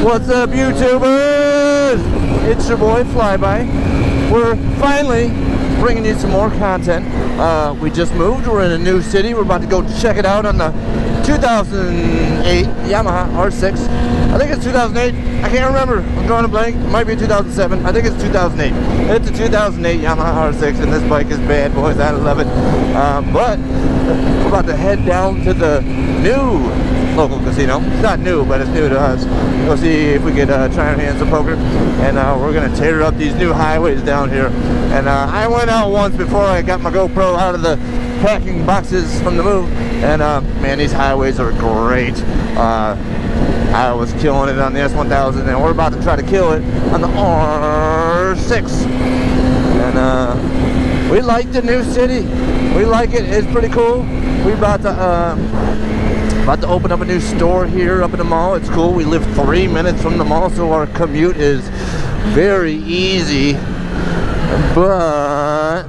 What's up, YouTubers? It's your boy FlyBy. We're finally bringing you some more content. We just moved. We're in a new city. We're about to go check it out on the 2008 Yamaha R6. I think it's 2008. I can't remember. I'm drawing a blank. It might be 2007. I think it's 2008. It's a 2008 Yamaha R6, and this bike is bad, boys. I love it. But we're about to head down to the new local casino. It's not new, but it's new to us. Go see if we could try our hands at poker, and we're gonna tear up these new highways down here. And I went out once before I got my GoPro out of the packing boxes from the move, and man, these highways are great. I was killing it on the S1000, and we're about to try to kill it on the R6. And we like the new city. We like it. It's pretty cool. We're about to open up a new store here up in the mall. It's cool. We live 3 minutes from the mall, so our commute is very easy. But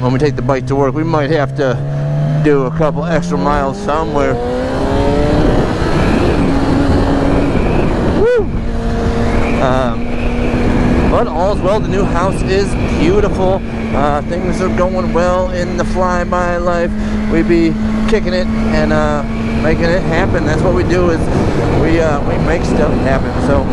when we take the bike to work, we might have to do a couple extra miles somewhere. Woo! But all's well. The new house is beautiful. Things are going well in the FlyBy life. We be kicking it and making it happen. That's what we do, is we make stuff happen. So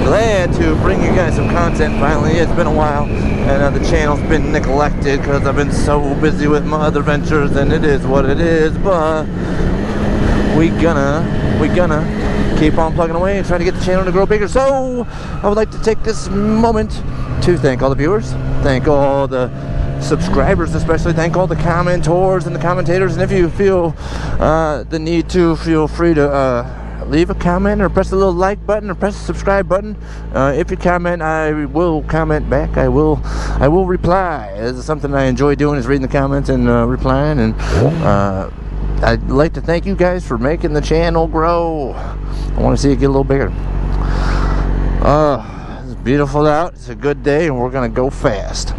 glad to bring you guys some content finally. It's been a while, and the channel's been neglected because I've been so busy with my other ventures, and it is what it is. But we gonna keep on plugging away and trying to get the channel to grow bigger. So I would like to take this moment to thank all the viewers, thank all the subscribers, especially thank all the commentors and the commentators. And if you feel the need to, feel free to leave a comment or press the little like button or press the subscribe button. If you comment, I will comment back. I will reply. This is something I enjoy doing, is reading the comments and replying. And I'd like to thank you guys for making the channel grow. I want to see it get a little bigger. It's beautiful out. It's a good day, and we're gonna go fast.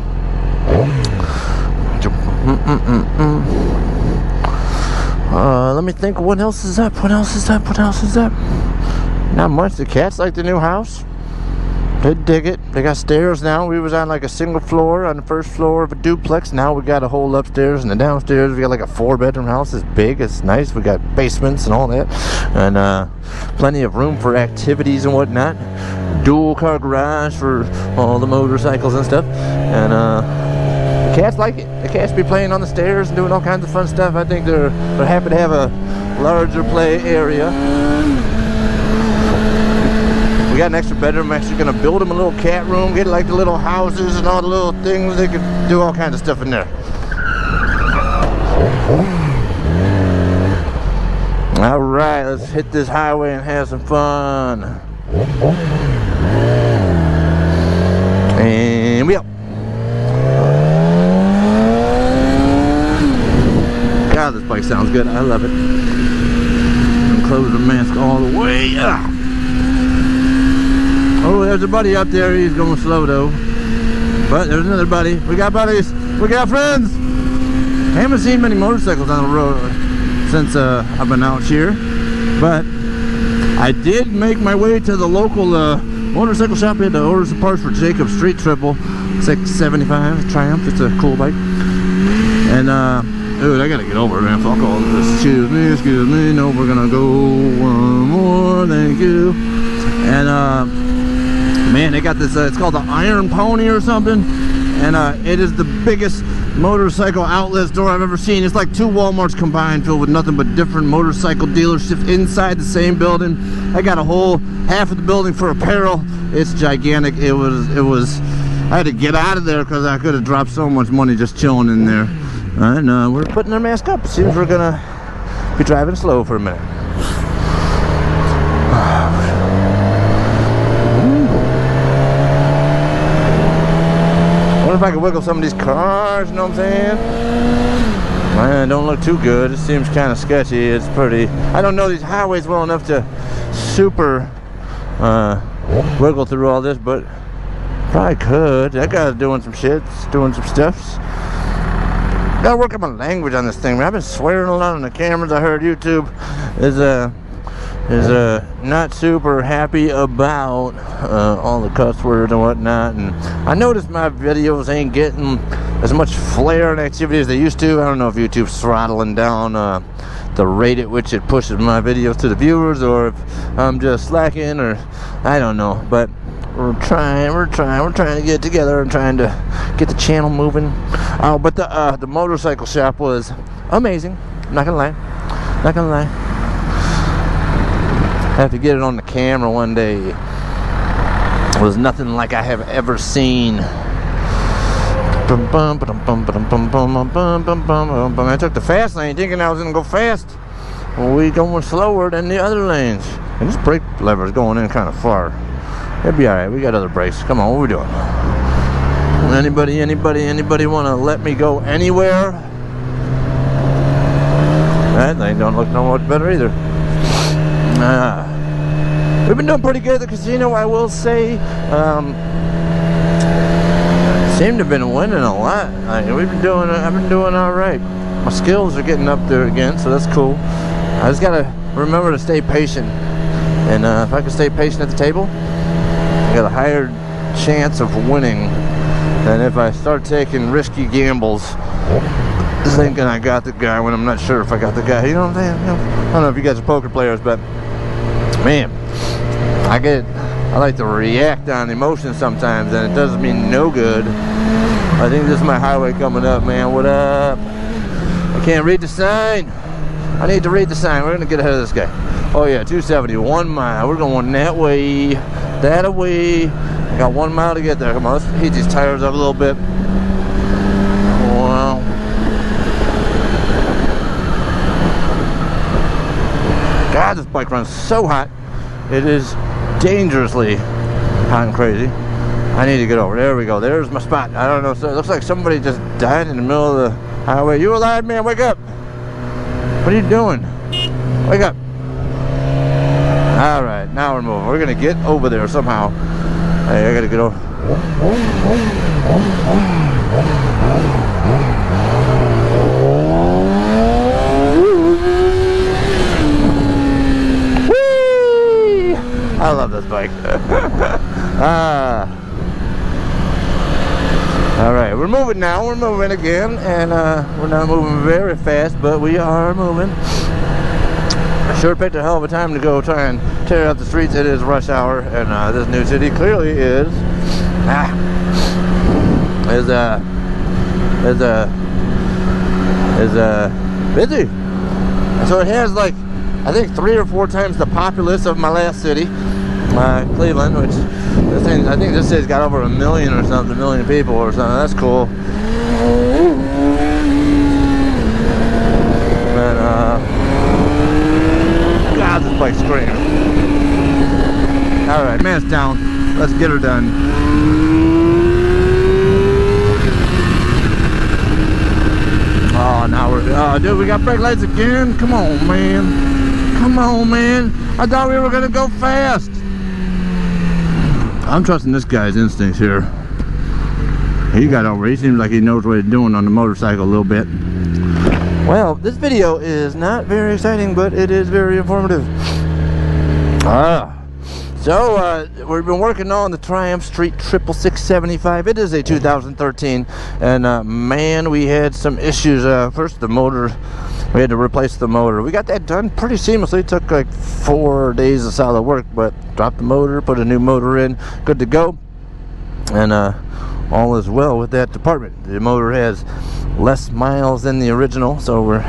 Let me think. What else is up? What else is up? Not much. The cats like the new house. They dig it. They got stairs now. We was on like a single floor on the first floor of a duplex. Now we got a whole upstairs and the downstairs. We got like a 4-bedroom house. It's big. It's nice. We got basements and all that, and plenty of room for activities and whatnot. Dual car garage for all the motorcycles and stuff. And the cats like it. The cats be playing on the stairs and doing all kinds of fun stuff. I think they're happy to have a larger play area. We got an extra bedroom. I'm actually gonna build them a little cat room, get like the little houses and all the little things. They could do all kinds of stuff in there. All right, let's hit this highway and have some fun. And we up. God, this bike sounds good. I love it. And close the mask all the way. Oh, there's a buddy up there. He's going slow though. But there's another buddy. We got buddies. We got friends. I haven't seen many motorcycles on the road since I've been out here. But I did make my way to the local motorcycle shop. We had to order some parts for Jacob's Street Triple 675 Triumph. It's a cool bike. And dude, I gotta get over it, man. Fuck all this. Excuse me. No, we're gonna go one more. Thank you. And man, they got this, it's called the Iron Pony or something, and it is the biggest motorcycle outlet store I've ever seen. It's like 2 Walmarts combined, filled with nothing but different motorcycle dealerships inside the same building. I got a whole half of the building for apparel. It's gigantic. It was I had to get out of there because I could have dropped so much money just chilling in there. And we're putting our mask up. It seems we're gonna be driving slow for a minute. If I could wiggle some of these cars, you know what I'm saying? Man, don't look too good. It seems kind of sketchy. It's pretty. I don't know these highways well enough to super wiggle through all this, but probably could. That guy's doing some shit, doing some stuffs. Gotta work on my language on this thing, man. I've been swearing a lot on the cameras. I heard YouTube is not super happy about all the cuss words and whatnot. And I noticed my videos ain't getting as much flair and activity as they used to. I don't know if YouTube's throttling down the rate at which it pushes my videos to the viewers, or if I'm just slacking, or I don't know. But we're trying to get it together and trying to get the channel moving. Oh, but the motorcycle shop was amazing. I'm not gonna lie. I have to get it on the camera one day. It was nothing like I have ever seen. I took the fast lane thinking I was gonna go fast. Well, we going slower than the other lanes. And this brake lever is going in kind of far. It'll be alright, we got other brakes. Come on, what are we doing? Anybody want to let me go anywhere? That lane don't look no much better either. We've been doing pretty good at the casino, I will say. Seem to have been winning a lot. I've been doing alright. My skills are getting up there again, so that's cool. I just gotta remember to stay patient. And if I can stay patient at the table, I got a higher chance of winning than if I start taking risky gambles, thinking I got the guy when I'm not sure if I got the guy. You know what I'm saying? I don't know if you guys are poker players, but man, I like to react on emotions sometimes, and it doesn't mean no good. I think this is my highway coming up, man. What up? I can't read the sign. I need to read the sign. We're gonna get ahead of this guy. Oh yeah, 270, 1 mile. We're going that way, that away. I got 1 mile to get there. Come on, let's heat these tires up a little bit. Wow. God, this bike runs so hot. It is dangerously hot and crazy. I need to get over. There we go. There's my spot. I don't know. So it looks like somebody just died in the middle of the highway. You alive, man? Wake up. What are you doing? Wake up. Alright, now we're moving. We're going to get over there somehow. Hey, I got to get over. I love this bike. Alright, we're moving now. We're moving again. And we're not moving very fast, but we are moving. Sure picked a hell of a time to go try and tear out the streets. It is rush hour, and this new city clearly is busy. So it has, like, I think 3 or 4 times the populace of my last city, Cleveland, which I think this city's got over 1 million or something, 1 million people or something. That's cool. And God, this bike's screaming. All right, man's down. Let's get her done. Oh, now we're. Oh, dude, we got brake lights again. Come on, man. Come on, man. I thought we were gonna go fast. I'm trusting this guy's instincts here. He got over. He seems like he knows what he's doing on the motorcycle a little bit. Well, this video is not very exciting, but it is very informative. So we've been working on the Triumph Street 66675. It is a 2013, and man, we had some issues. First, the motor. We had to replace the motor. We got that done pretty seamlessly. It took like 4 days of solid work, but dropped the motor, put a new motor in, good to go, and all is well with that department. The motor has less miles than the original, so we're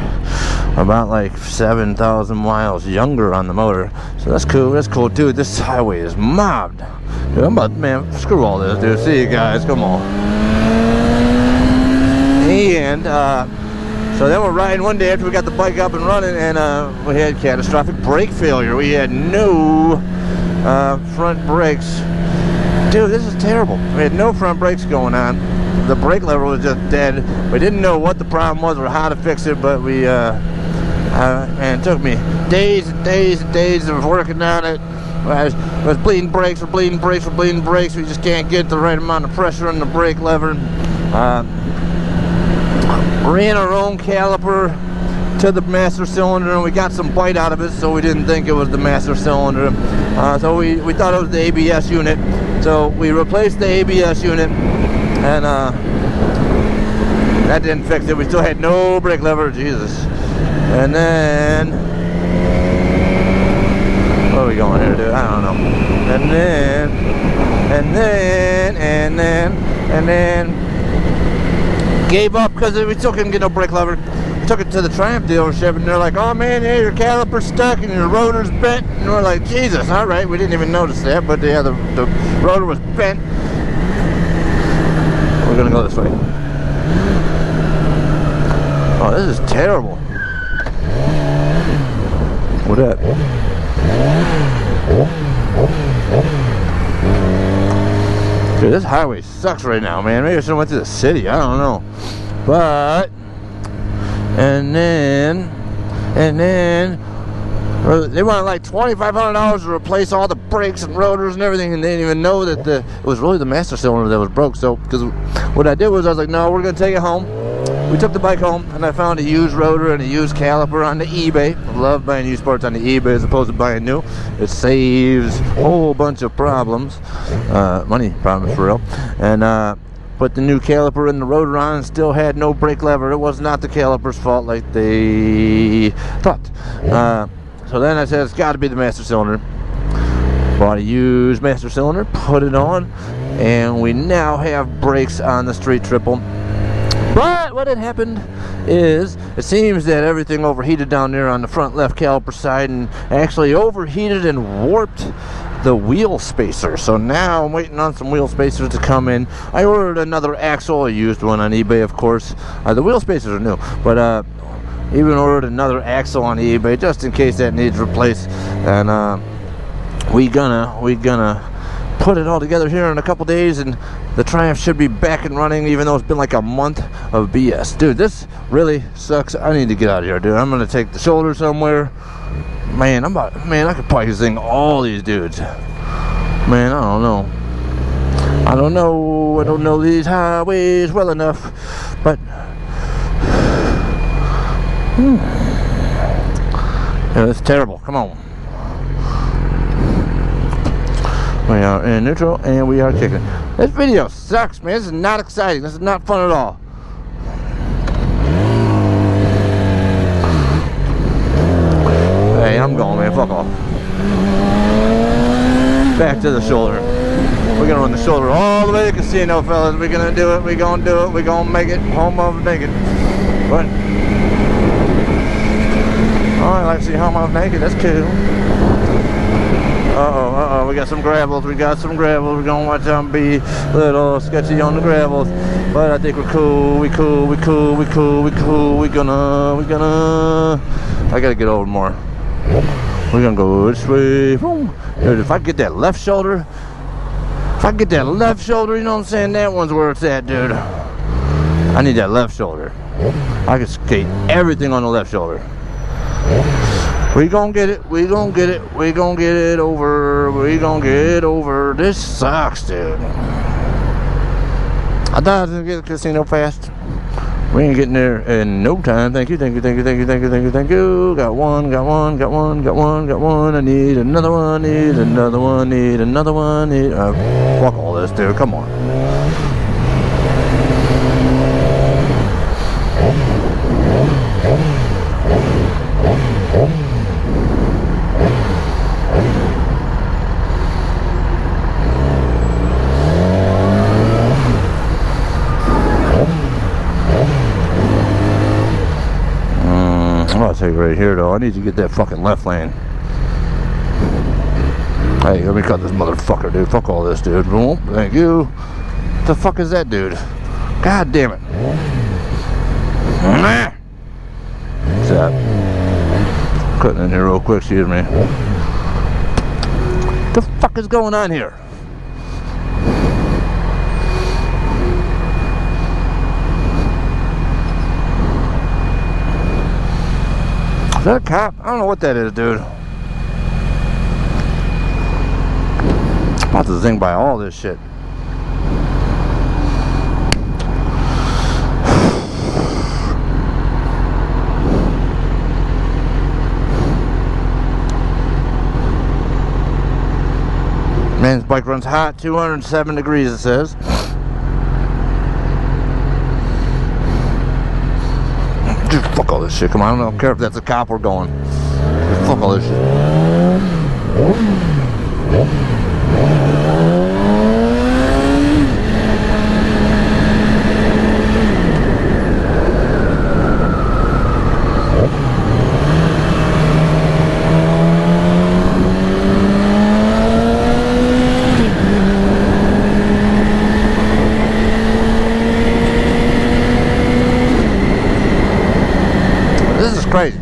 about like 7,000 miles younger on the motor, so that's cool. That's cool, dude. This highway is mobbed. Dude, I'm about, man, screw all this, dude. See you guys, come on. And so then we're riding one day after we got the bike up and running, and we had catastrophic brake failure. We had no front brakes. Dude, this is terrible. We had no front brakes going on. The brake lever was just dead. We didn't know what the problem was or how to fix it, but we, and it took me days and days and days of working on it. I was bleeding brakes, we're bleeding brakes. We just can't get the right amount of pressure on the brake lever. Ran our own caliper, to the master cylinder, and we got some bite out of it, so we didn't think it was the master cylinder. So we thought it was the ABS unit. So we replaced the ABS unit, and that didn't fix it. We still had no brake lever, Jesus. And then, where are we going here, dude? I don't know. And then gave up because we still couldn't get no brake lever. Took it to the Triumph dealership, and they're like, "Oh man, yeah, your caliper's stuck and your rotor's bent." And we're like, "Jesus, all right." We didn't even notice that, but yeah, the rotor was bent. We're gonna go this way. Oh, this is terrible. What up? Dude, this highway sucks right now, man. Maybe I should have went to the city. I don't know. But and then they wanted like $2,500 to replace all the brakes and rotors and everything, and they didn't even know that it was really the master cylinder that was broke. So, because what I did was I was like, no, we're gonna take it home. We took the bike home, and I found a used rotor and a used caliper on the eBay. I love buying used parts on the eBay as opposed to buying new. It saves a whole bunch of problems, money problems for real. And put the new caliper in the rotor on and still had no brake lever. It was not the caliper's fault like they thought. So then I said, it's got to be the master cylinder. Bought a used master cylinder, put it on, and we now have brakes on the street triple. But what had happened is, it seems that everything overheated down there on the front left caliper side, and actually overheated and warped the wheel spacer. So now I'm waiting on some wheel spacers to come in. I ordered another axle, a used one on eBay, of course. The wheel spacers are new, but even ordered another axle on eBay just in case that needs replaced. And we gonna put it all together here in a couple days, and the Triumph should be back and running, even though it's been like a month of BS. Dude, this really sucks. I need to get out of here, dude. I'm gonna take the shoulder somewhere. Man, I could probably sing all these dudes. Man, I don't know. I don't know these highways well enough, but yeah, it's terrible. Come on. We are in neutral and we are kicking. This video sucks, man. This is not exciting. This is not fun at all. Hey, I'm going, man. Fuck off. Back to the shoulder. We're gonna run the shoulder all the way to the casino, fellas. We're gonna do it. We're gonna do it. We're gonna make it. Home of naked. What? Oh, I like to see home of naked. That's cool. Uh-oh, we got some gravels, we're gonna watch them be a little sketchy on the gravels, but I think we're cool, we gonna, I gotta get over more, we're gonna go this way, boom. Dude, if I get that left shoulder, you know what I'm saying, that one's where it's at, dude. I need that left shoulder. I can skate everything on the left shoulder. We gonna get it over. This sucks, dude. I thought I was gonna get to the casino fast. We ain't getting there in no time. Thank you. Got one. I need another one. Fuck all this, dude. Come on. I'll take it right here, though. I need to get that fucking left lane. Hey, let me cut this motherfucker, dude. Fuck all this, dude. Boom. Thank you. What the fuck is that, dude? God damn it. What's that? Cutting in here real quick, excuse me. What the fuck is going on here? Is that a cop? I don't know what that is, dude. I'm about to zing by all this shit. Man, this bike runs hot, 207 degrees it says. Dude, fuck all this shit. Come on, I don't care if that's a cop we're going. Fuck all this shit. This is crazy.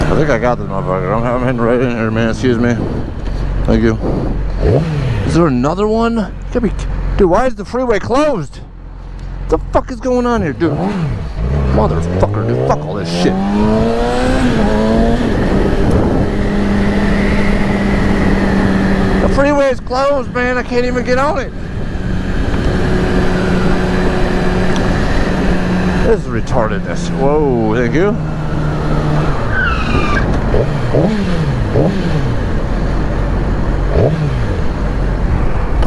I think I got this motherfucker. I'm hitting right in here, man. Excuse me. Thank you. Is there another one? Could be. Dude, why is the freeway closed? What the fuck is going on here, dude? Motherfucker, dude. Fuck all this shit. The freeway is closed, man. I can't even get on it. This is retardedness. Whoa, thank you.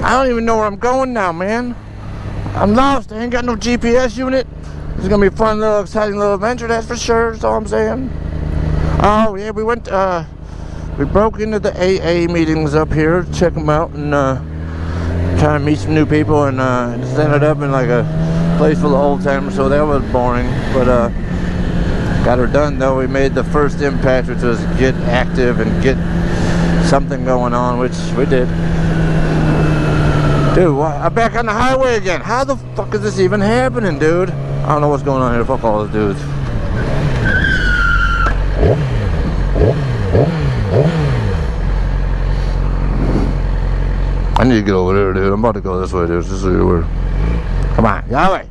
I don't even know where I'm going now, man. I'm lost. I ain't got no GPS unit. This is gonna be a fun little exciting little adventure, that's for sure. That's all I'm saying. Oh yeah, we went we broke into the AA meetings up here, check them out, and try to meet some new people, and just ended up in like a place full of old timers, so that was boring, but got her done though. We made the first impact, which was get active and get something going on, which we did. Dude, I'm back on the highway again. How the fuck is this even happening, dude? I don't know what's going on here. Fuck all those dudes. I need to get over there, dude. I'm about to go this way, dude. Just so you're aware. Come on, Yahweh.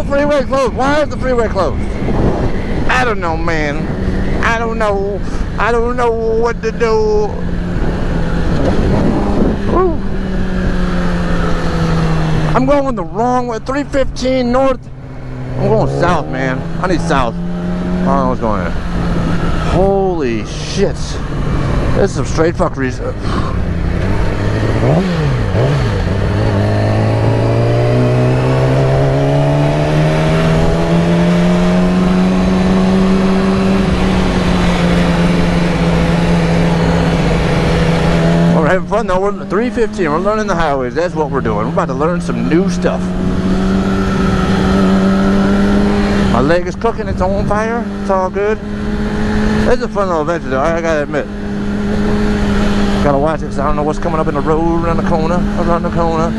Freeway closed. Why is the freeway closed? I don't know, man. I don't know. I don't know what to do. Woo. I'm going the wrong way. 315 north. I'm going south, man. I need south. I don't know what's going on. Holy shit. This is some straight fuckery. Having fun though. We're 315. We're learning the highways. That's what we're doing. We're about to learn some new stuff. My leg is cooking. It's on fire. It's all good. It's a fun little adventure though. I gotta admit. Gotta watch it because I don't know what's coming up in the road around the corner. Around the corner.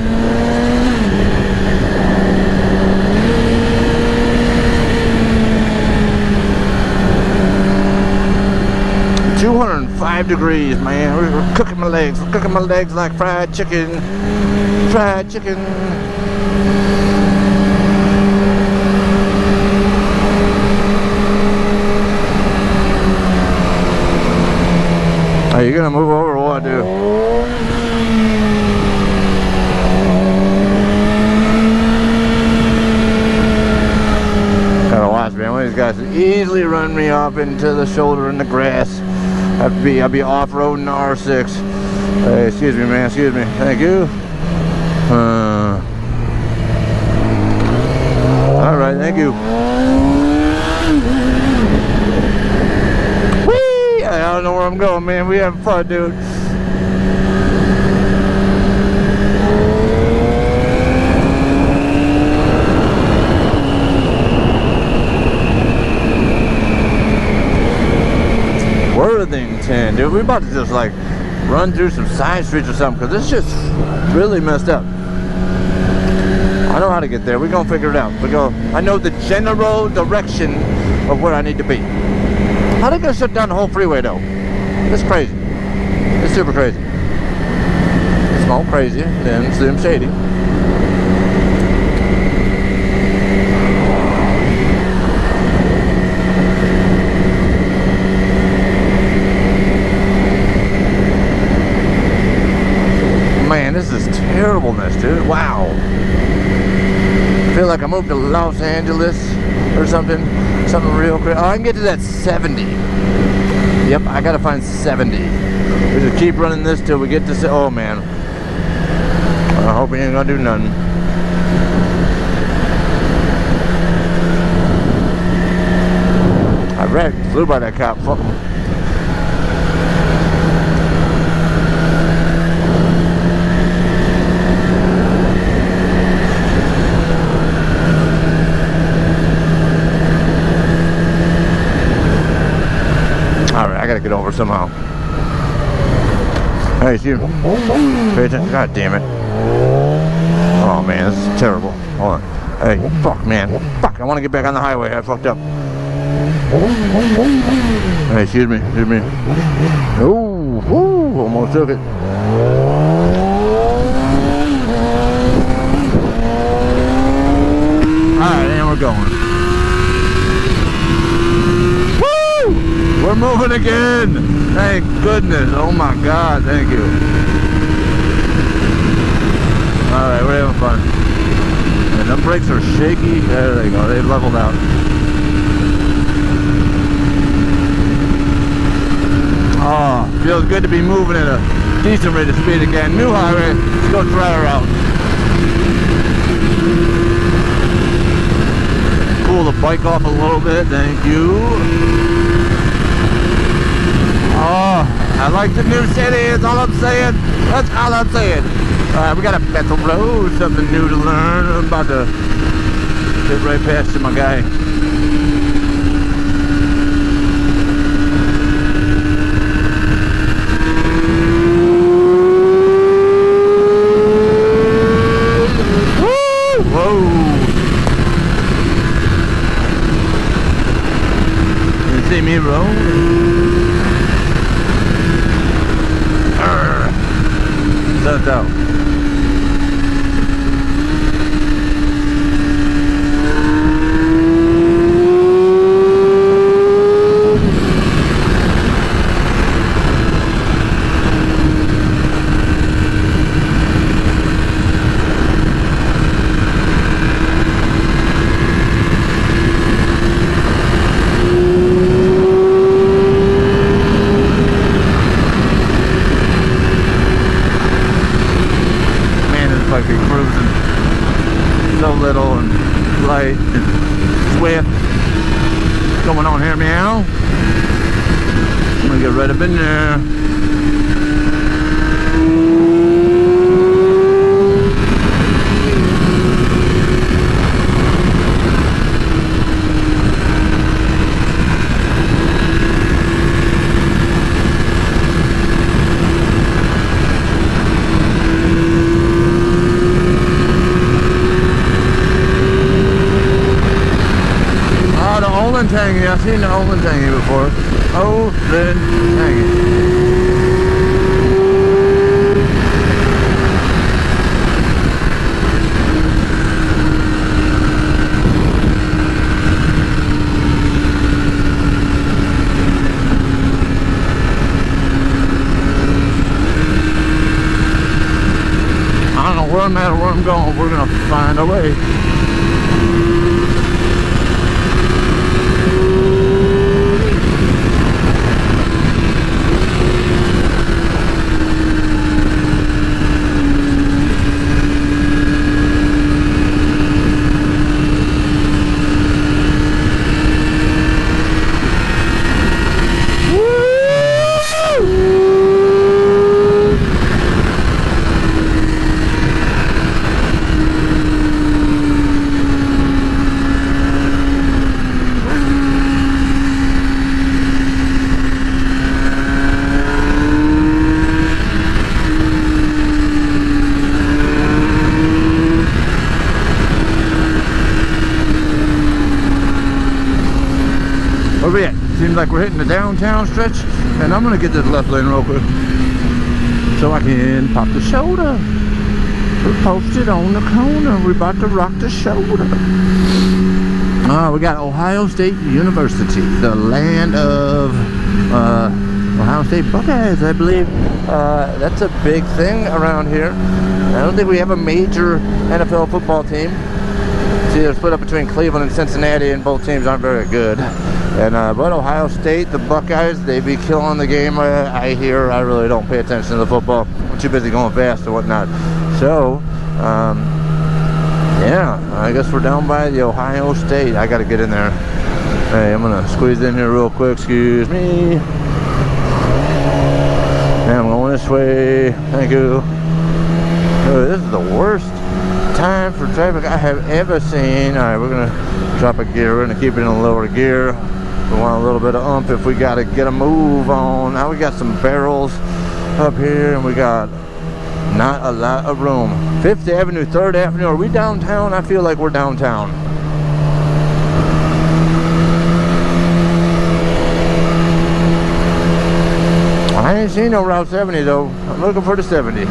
205 degrees, man. We're cooking my legs. We're cooking my legs like fried chicken. Fried chicken. Are you gonna move over or what, dude? Gotta watch, man. One of these guys could easily run me off into the shoulder in the grass. I'll be off-roading the R6. Hey, excuse me, man. Excuse me. Thank you. All right, thank you. Whee! I don't know where I'm going, man. We having fun, dude. Worthington, dude. We're about to just like run through some side streets or something because this shit's really messed up. I know how to get there. We're gonna figure it out. I know the general direction of where I need to be. How they gonna shut down the whole freeway though? It's crazy. It's super crazy. It's more crazy than Slim Shady. move to Los Angeles or something real quick. Oh, I can get to that 70. Yep, I gotta find 70. We just keep running this till we get to, oh man. I hope he ain't gonna do nothing. I wrecked, flew by that cop, fuck him. Alright, I gotta get over somehow. Hey, it's you. Pay attention. God damn it. Oh man, this is terrible. Hold on. Hey, fuck man. Fuck, I wanna get back on the highway. I fucked up. Hey, excuse me. Oh, almost took it. Alright, and we're going. We're moving again! Thank goodness. Oh my god, thank you. Alright, we're having fun. And the brakes are shaky. There they go, they've leveled out. Oh, feels good to be moving at a decent rate of speed again. New highway, let's go try her out. Cool the bike off a little bit, thank you. Oh, I like the new city, that's all I'm saying. That's all I'm saying. Alright, we got a Bethel Road, something new to learn. I'm about to get right past you, my guy. Woo! Whoa! You see me roll? That's out. Like you're cruising so little and light and swift. What's going on here, meow? I'm gonna get right up in there. Tangy, I've seen the Tangy before. Tangy. I don't know where I'm at or where I'm going. We're gonna find a way. Where we at? Seems like we're hitting the downtown stretch, and I'm gonna get this left lane real quick so I can pop the shoulder. We're posted on the corner. We're about to rock the shoulder. We got Ohio State University, the land of Ohio State Buckeyes, I believe. That's a big thing around here. I don't think we have a major NFL football team. See, they're split up between Cleveland and Cincinnati, and both teams aren't very good. And but Ohio State, the Buckeyes, they be killing the game. I hear. I really don't pay attention to the football. I'm too busy going fast and whatnot. So, yeah, I guess we're down by the Ohio State. I got to get in there. Hey, I'm gonna squeeze in here real quick. Excuse me. And I'm going this way. Thank you. Oh, this is the worst time for traffic I have ever seen. Alright, we're gonna drop a gear. We're gonna keep it in a lower gear. We want a little bit of oomph if we gotta get a move on. Now we got some barrels up here, and we got not a lot of room. 5th Avenue, 3rd Avenue. Are we downtown? I feel like we're downtown. I ain't seen no Route 70 though. I'm looking for the 70.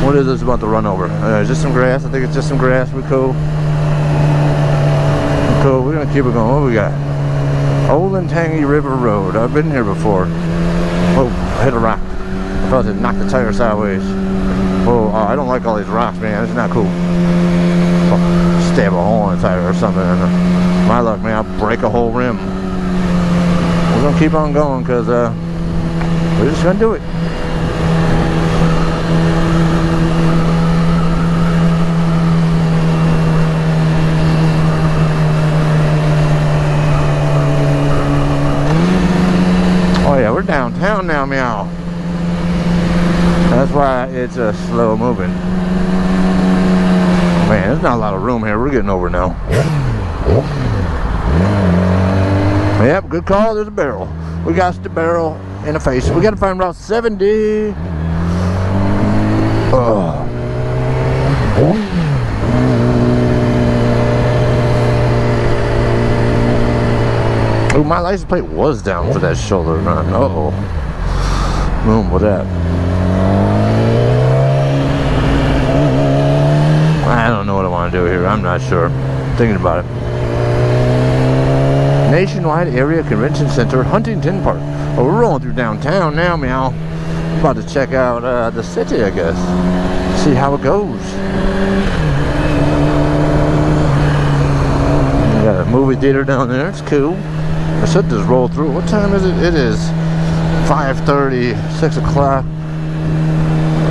What is this about to run over? Is this some grass? I think it's just some grass. We're cool. We're cool. We're gonna keep it going. What we got? Old and Tangy River Road. I've been here before. Whoa, I hit a rock. I felt it knock the tire sideways. Whoa, I don't like all these rocks, man. It's not cool. Oh, stab a hole in the tire or something. My luck, man, I'll break a whole rim. We're gonna keep on going because we're just gonna do it. Oh yeah, we're downtown now, meow. That's why it's slow moving. Man, there's not a lot of room here. We're getting over now. Yep, good call. There's a barrel. We got the barrel in the face. We got to find Route 70. Oh, my license plate was down for that shoulder run. Uh-oh. Boom, what's that? I don't know what I want to do here. I'm not sure. I'm thinking about it. Nationwide Area Convention Center, Huntington Park. Oh, we're rolling through downtown now, meow. I'm about to check out the city, I guess. See how it goes. We got a movie theater down there. It's cool. I should just roll through. What time is it? It is 5:30, 6 o'clock.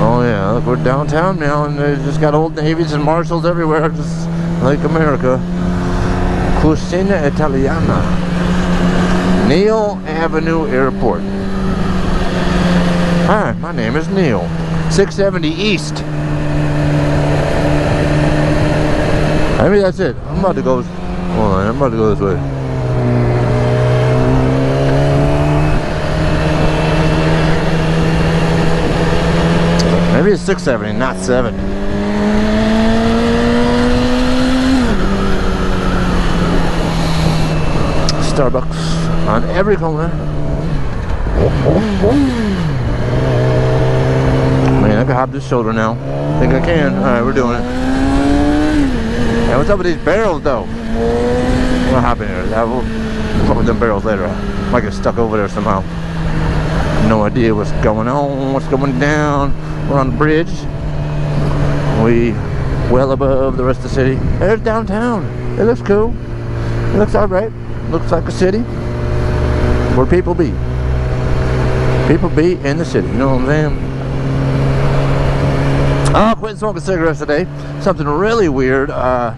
Oh yeah, look, we're downtown now, and they just got Old Navies and Marshalls everywhere, just like America. Cucina Italiana. Neal Avenue Airport. Hi, my name is Neil. 670 East. Maybe that's it. I'm about to go. Hold on, I'm about to go this way. Maybe it's 670, not 70. Starbucks on every corner. Man, I can hop this shoulder now. Think I can. Alright, we're doing it. Hey, what's up with these barrels though? I'm gonna hop in here. We'll put with them barrels later. Might get stuck over there somehow. No idea what's going on, what's going down. We're on the bridge. We well above the rest of the city. There's downtown. It looks cool. It looks alright. Looks like a city where people be. People be in the city. You know what I'm saying? Oh, quit smoking cigarettes today. Something really weird. For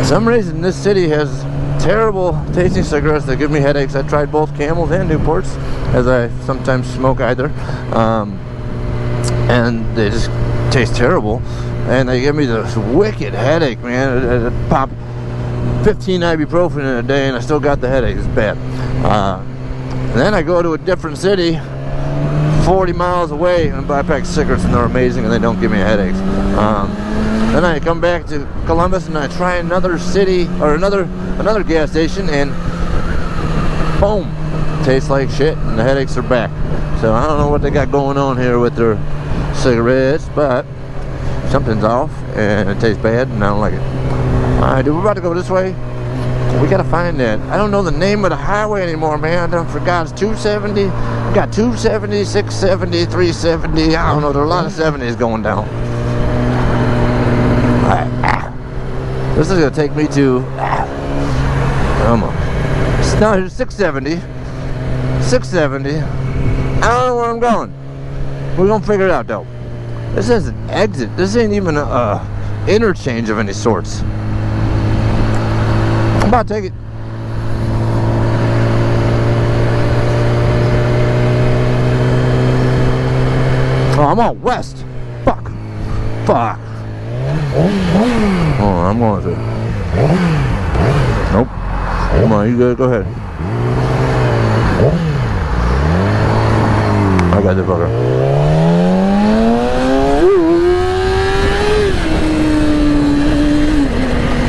some reason, this city has terrible tasting cigarettes that give me headaches. I tried both Camels and Newports, as I sometimes smoke either. And they just taste terrible. And they give me this wicked headache, man. It pop 15 ibuprofen in a day and I still got the headache. It's bad. And then I go to a different city 40 miles away and buy a pack of cigarettes, and they're amazing and they don't give me a headache. Then I come back to Columbus and I try another city or another gas station, and boom, tastes like shit and the headaches are back. So I don't know what they got going on here with their cigarettes, but something's off and it tastes bad and I don't like it. Alright, dude, we're about to go this way. We gotta find that. I don't know the name of the highway anymore, man. I forgot. It's 270. We got 270, 670, 370. I don't know. There are a lot of 70s going down. This is gonna take me to, come on. It's not 670. 670. I don't know where I'm going. We're gonna figure it out though. This is an exit. This ain't even a interchange of any sorts. I'm about to take it. Oh, I'm on west. Fuck. Fuck. Oh, I'm going to. Nope. Come on, you go ahead. I got the bugger.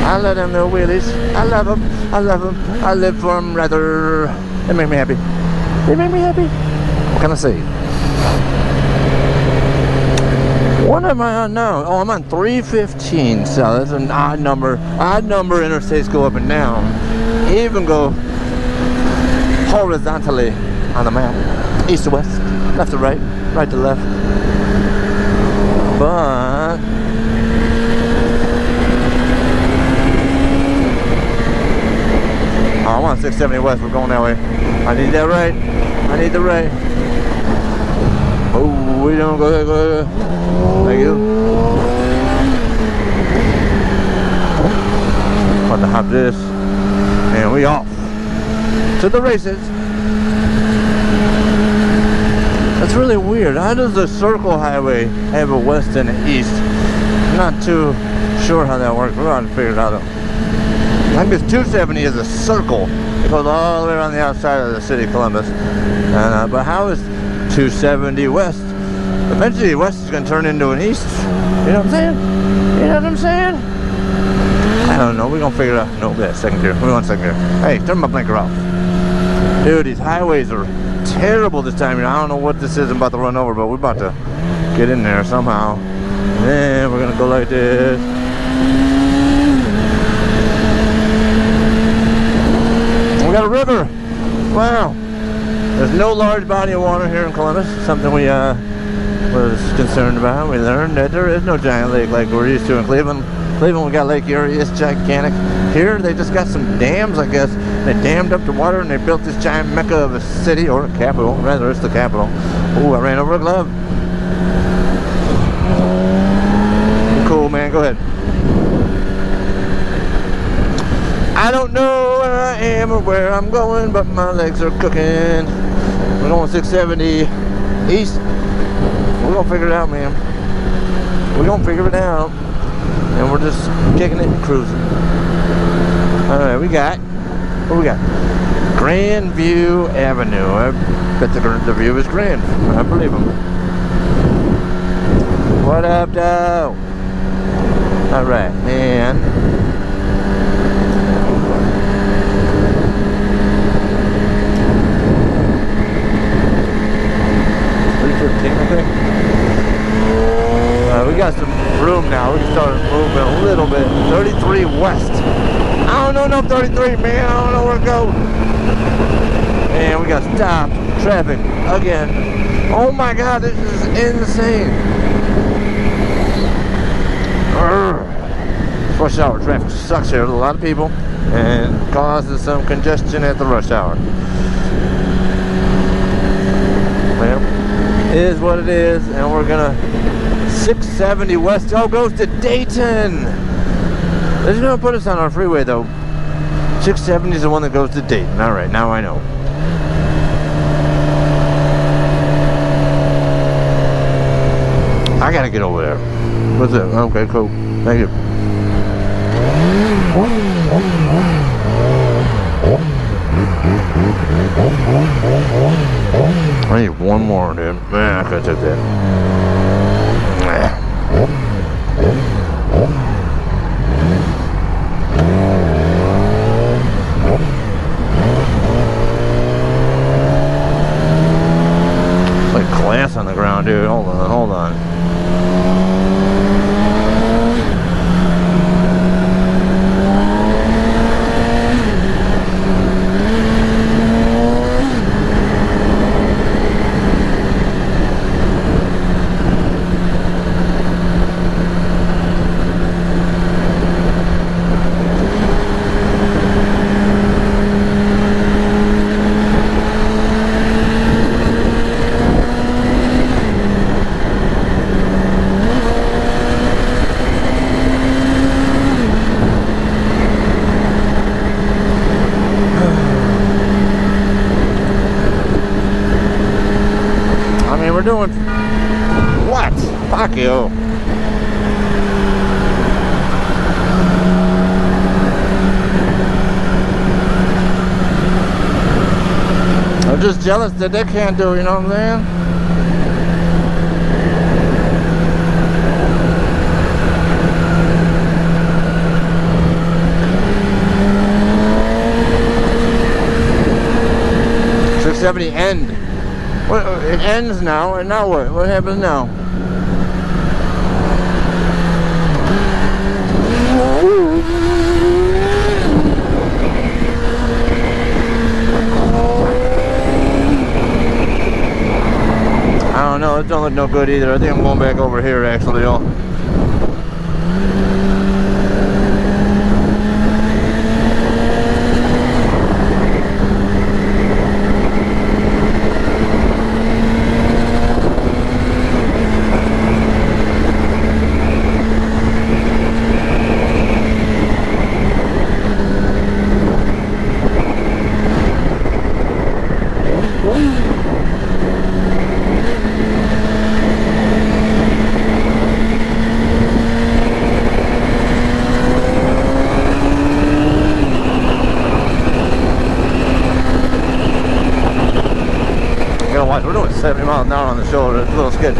I let them know wheelies. I love them. I love them. I live for them rather. They make me happy. They make me happy. What can I say? What am I on now? Oh, I'm on 315. So that's an odd number. Odd number interstates go up and down. Even go horizontally on the map. East to west, left to right, right to left. But oh, I'm on 670 west. We're going that way. I need that right. I need the right. Oh, we don't go ahead. Go ahead. Thank you. About to hop this, and we off to the races. That's really weird. How does the circle highway have a west and an east? I'm not too sure how that works. We're going to figure it out though. I think 270 is a circle. It goes all the way around the outside of the city of Columbus. But how is 270 west? Eventually west is going to turn into an east. You know what I'm saying? You know what I'm saying? I don't know. We're going to figure it out. No, yeah, second gear. We're on second gear. Hey, turn my blinker off. Dude, these highways are terrible this time. I don't know what this is. I'm about to run over, but we're about to get in there somehow. And then we're going to go like this. We got a river. Wow. There's no large body of water here in Columbus. Something we was concerned about. We learned that there is no giant lake like we're used to in Cleveland. Cleveland, we got Lake Erie. It's gigantic. Here, they just got some dams, I guess. They dammed up the water and they built this giant mecca of a city, or a capital. Rather, it's the capital. Ooh, I ran over a glove. Cool, man. Go ahead. I don't know where I am or where I'm going, but my legs are cooking. We're going 670 east. We're going to figure it out, man. We're going to figure it out. And we're just kicking it and cruising. Alright, what we got? Grand View Avenue. I bet the view is grand. I believe him. What up, though? Alright, man. 315, I think. We got some room now. We can start moving a little bit. 33 west. I don't know no 33, man. I don't know where to go. And we got stopped traffic again. Oh my God, this is insane. Rush hour traffic sucks here. There's a lot of people and causes some congestion at the rush hour. Well, it is what it is, and we're gonna 670 west. Oh, goes to Dayton. This is gonna put us on our freeway though. 670 is the one that goes to Dayton. All right, now I know. I gotta get over there. What's it? Okay, cool. Thank you. I need one more, dude. Man, I could have took that. It's like glass on the ground, dude. Hold on, hold on. doing? What? Fuck you. I'm just jealous that they can't do it, you know what I'm saying? 670 end. What? It ends now, and now what? What happens now? I don't know. It don't look no good either. I think I'm going back over here actually, y'all. We're doing 70 miles an hour on the shoulder. It's a little sketchy. I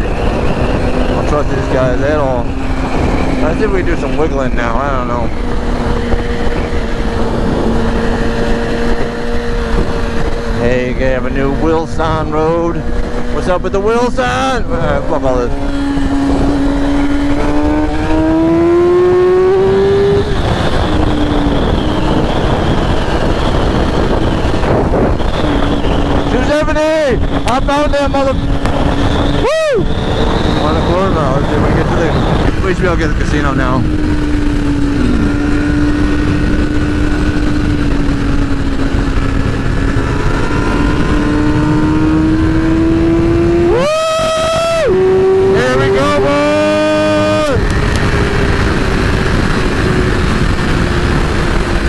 don't trust these guys at all. I think we do some wiggling now. I don't know. Hey, you have a new Wilson Road. What's up with the Wilson? Fuck all this. I found that mother. Woo! 1 1/4 now. Let's see if we can get to the. We should be able to get to the casino now. Woo! Here we go, boys!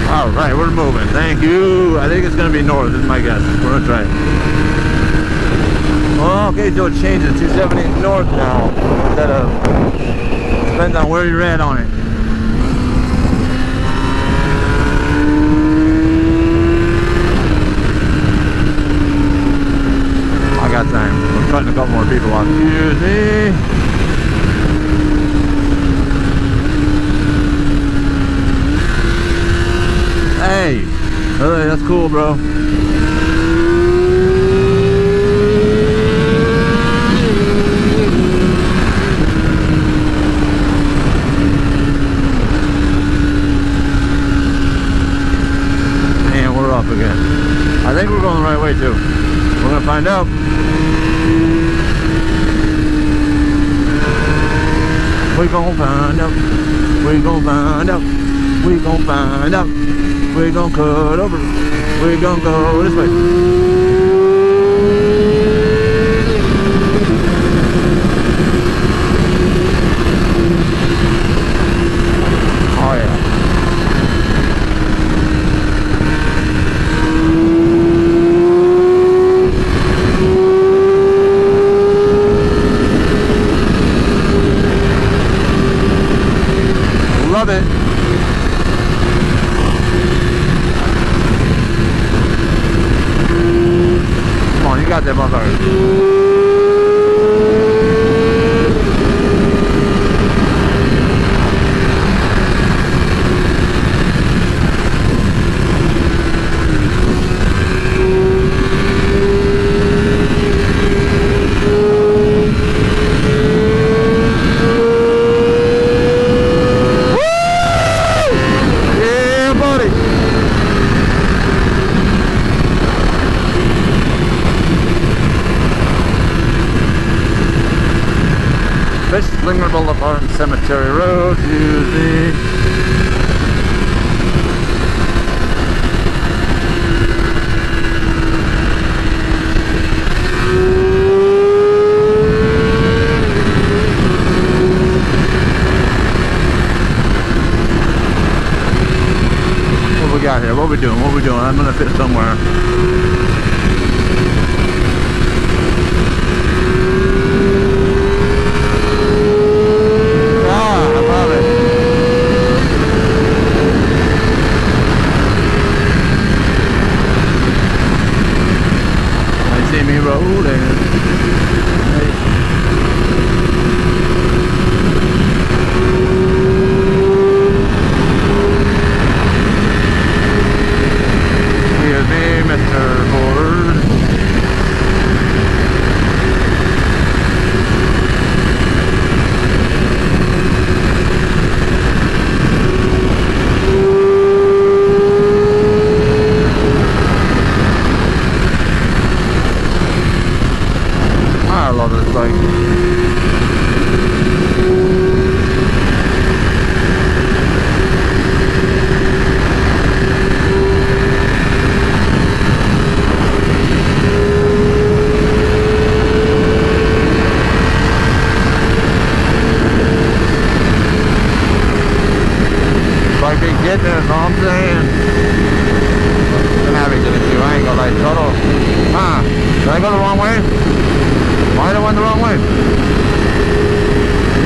All right, we're moving. Thank you. I think it's gonna be north. Is my guess. We're gonna try it. Oh, okay, so it changes 270 north now instead of, depends on where you're at on it. I got time. We're cutting a couple more people off. Excuse me. Hey, really, that's cool, bro. Up again. I think we're going the right way too. We're gonna find out. We're gonna find out. We're gonna find out. We're gonna find out. We're gonna cut over. We're gonna go this way. Oh yeah. Love it. Come on, you got that motherfucker. Slinger Boulevard and Cemetery Road, usually. What we got here? What we doing? What we doing? I'm gonna fit somewhere. that's all I'm saying. I'm having to do. I ain't gonna like total. Did I go the wrong way? Why did I went the wrong way?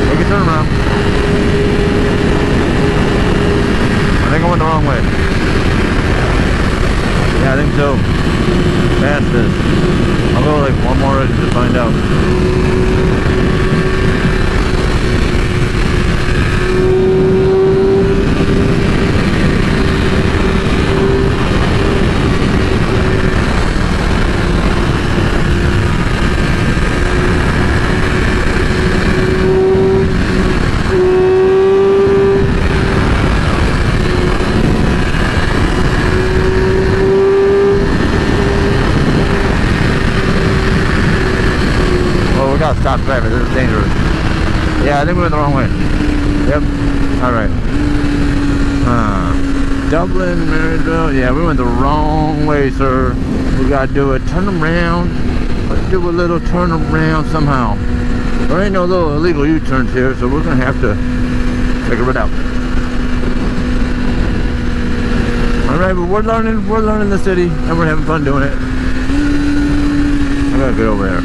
Take a turn around. I think I went the wrong way. Yeah, I think so. Past this. I'll go like one more exit to find out. Stop driving, this is dangerous. Yeah, I think we went the wrong way. Yep. Alright. Dublin, Marysville. Yeah, we went the wrong way, sir. We gotta do a turn around. Let's do a little turn around somehow. There ain't no little illegal U-turns here, so we're gonna have to figure it out. Alright, but we're learning the city, and we're having fun doing it. I gotta get over there.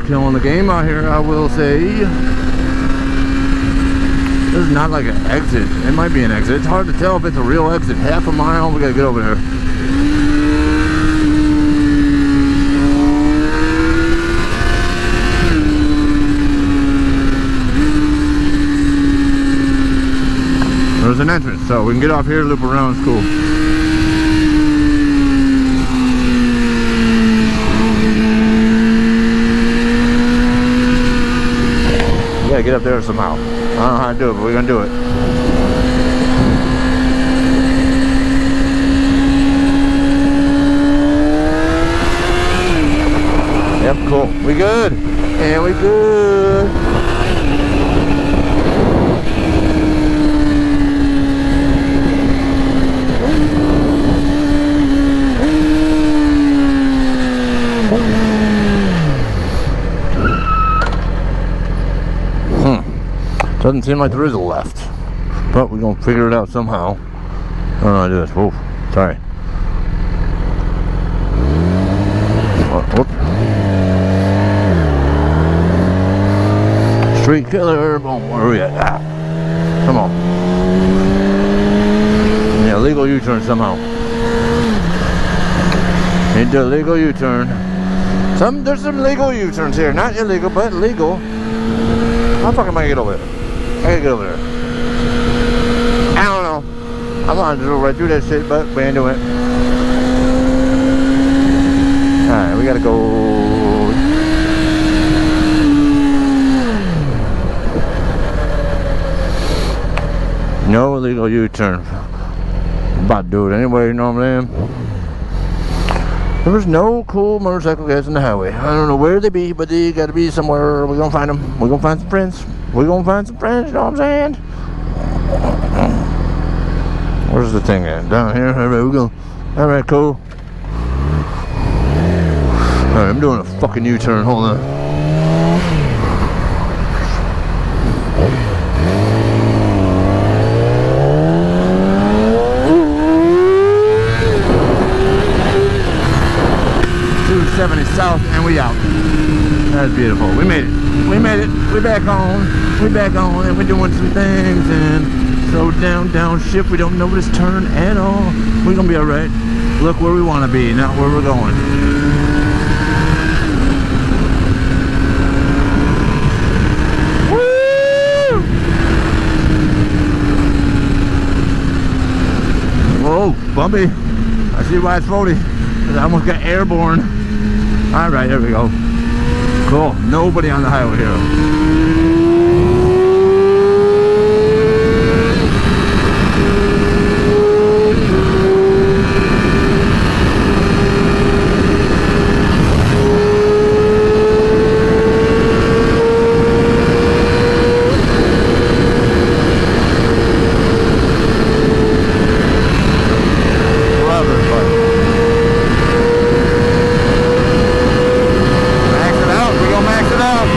Killing the game out here, I will say. This is not like an exit. It might be an exit. It's hard to tell if it's a real exit. Half a mile, we gotta get over there. There's an entrance, so we can get off here, loop around, it's cool. Get up there somehow. I don't know how to do it, but we're gonna do it. Yep, cool. We good. Yeah, we good. Doesn't seem like there is a left, but we're gonna figure it out somehow. I don't know how to do this. Whoa, sorry. Whoop. Street killer. Boom. Where are we at? Come on. Yeah, legal U-turn somehow. Need the legal U-turn. There's some legal U-turns here, not illegal, but legal. How the fuck am I gonna get over there? I gotta get over there. I don't know. I wanted to go right through that shit, but we ain't doing it. Alright, we gotta go. No illegal U-turn. I'm about to do it anyway, you know what I'm saying? There's no cool motorcycle guys on the highway. I don't know where they be, but they gotta be somewhere. We're gonna find them. We're gonna find some friends. We're gonna find some friends, you know what I'm saying? Where's the thing at? Down here? Alright, we're going. Alright, cool. Alright, I'm doing a fucking U-turn. Hold on. South, and we out. That's beautiful. We made it. We made it. We back on. We back on, and we're doing some things. And so downshift. We don't know this turn at all. We're gonna be all right. Look where we want to be, not where we're going. Woo! Whoa, bumpy. I see why it's 40. I almost got airborne. Alright, there we go. Cool. Nobody on the highway here. Max it out.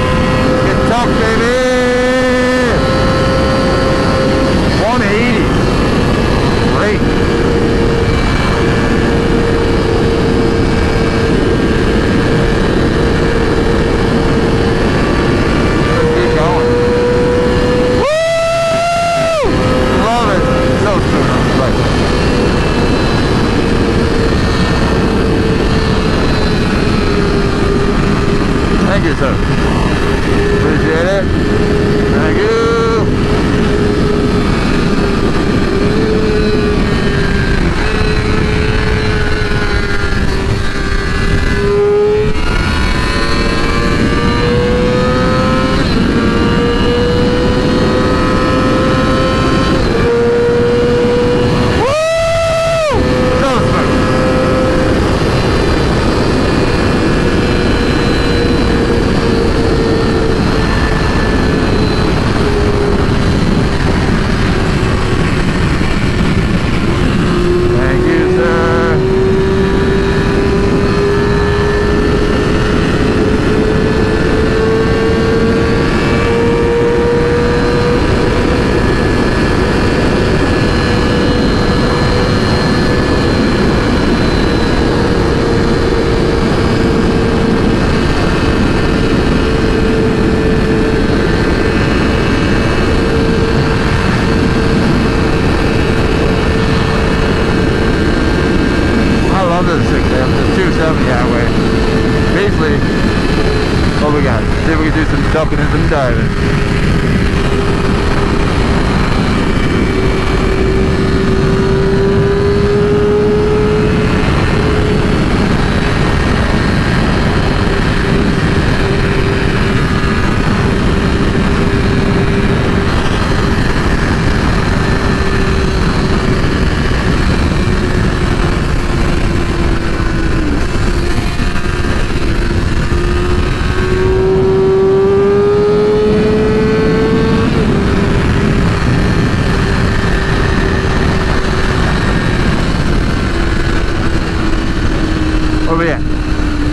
Where we at?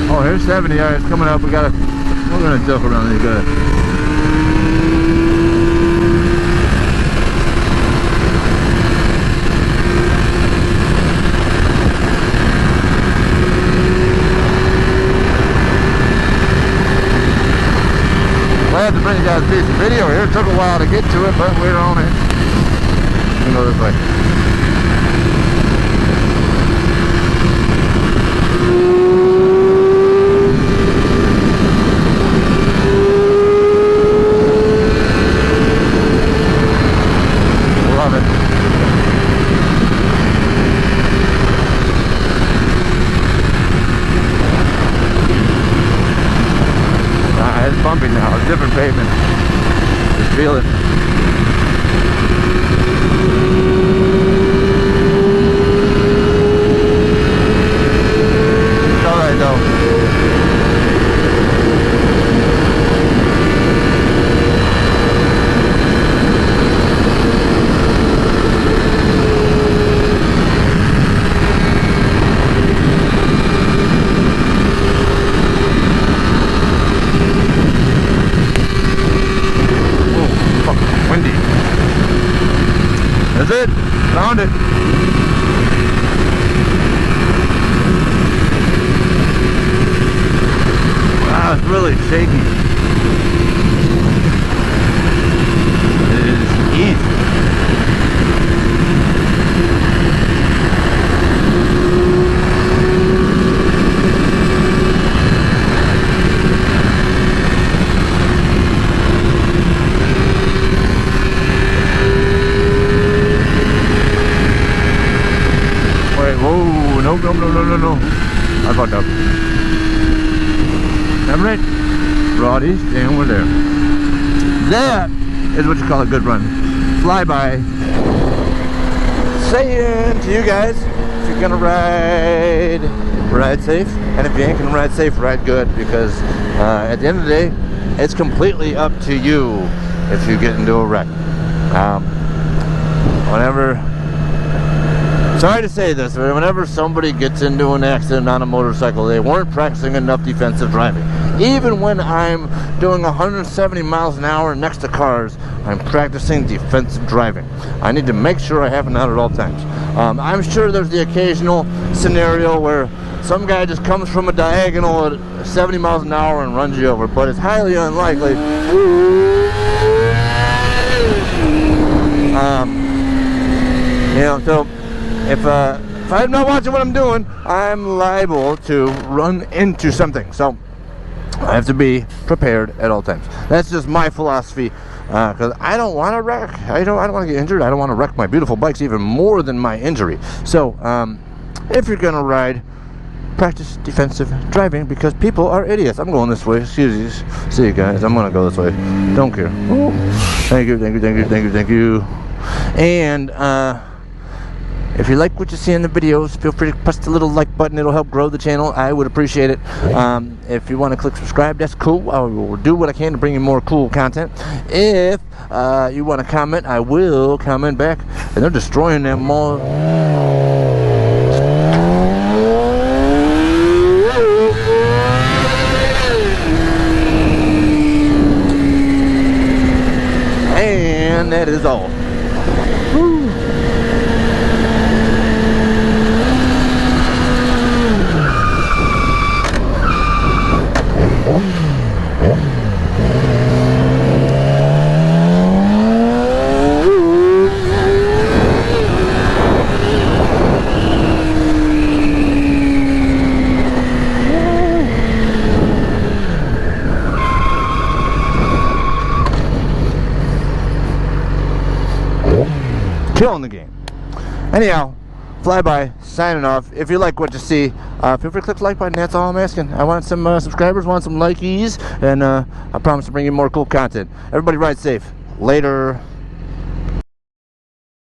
Oh, here's 70. All right, it's coming up. We're gonna duck around these guys. Glad to bring you guys a piece of video here. It took a while to get to it, but we're on it. We'll go this way. Love it. It's bumpy now. It's different pavement. Just feel it. It's all right though. That's it. Found it. Wow, it's really shaky. It is easy. No. I fucked up. Alright. Roddy's staying over there. That is what you call a good run. Flyby. Saying to you guys, if you're gonna ride safe. And if you ain't gonna ride safe, ride good. Because at the end of the day, it's completely up to you if you get into a wreck. Sorry to say this, but whenever somebody gets into an accident on a motorcycle, they weren't practicing enough defensive driving. Even when I'm doing 170 miles an hour next to cars, I'm practicing defensive driving. I need to make sure I have it out at all times. I'm sure there's the occasional scenario where some guy just comes from a diagonal at 70 miles an hour and runs you over, but it's highly unlikely. You know, so if I'm not watching what I'm doing, I'm liable to run into something. So I have to be prepared at all times. That's just my philosophy, because I don't want to wreck. I don't want to get injured. I don't want to wreck my beautiful bikes even more than my injury. So if you're gonna ride, practice defensive driving, because people are idiots. I'm going this way. Excuse me. See you guys. I'm gonna go this way. Don't care. Ooh. Thank you. And if you like what you see in the videos, feel free to press the little like button. It'll help grow the channel. I would appreciate it. If you want to click subscribe, that's cool. I will do what I can to bring you more cool content. If you want to comment, I will comment back. And they're destroying that mall. And that is all. Woo. killing the game. Anyhow, Flyby signing off. If you like what you see, feel free to click the like button. That's all I'm asking. I want some subscribers, want some likeys, and I promise to bring you more cool content. Everybody ride safe. Later.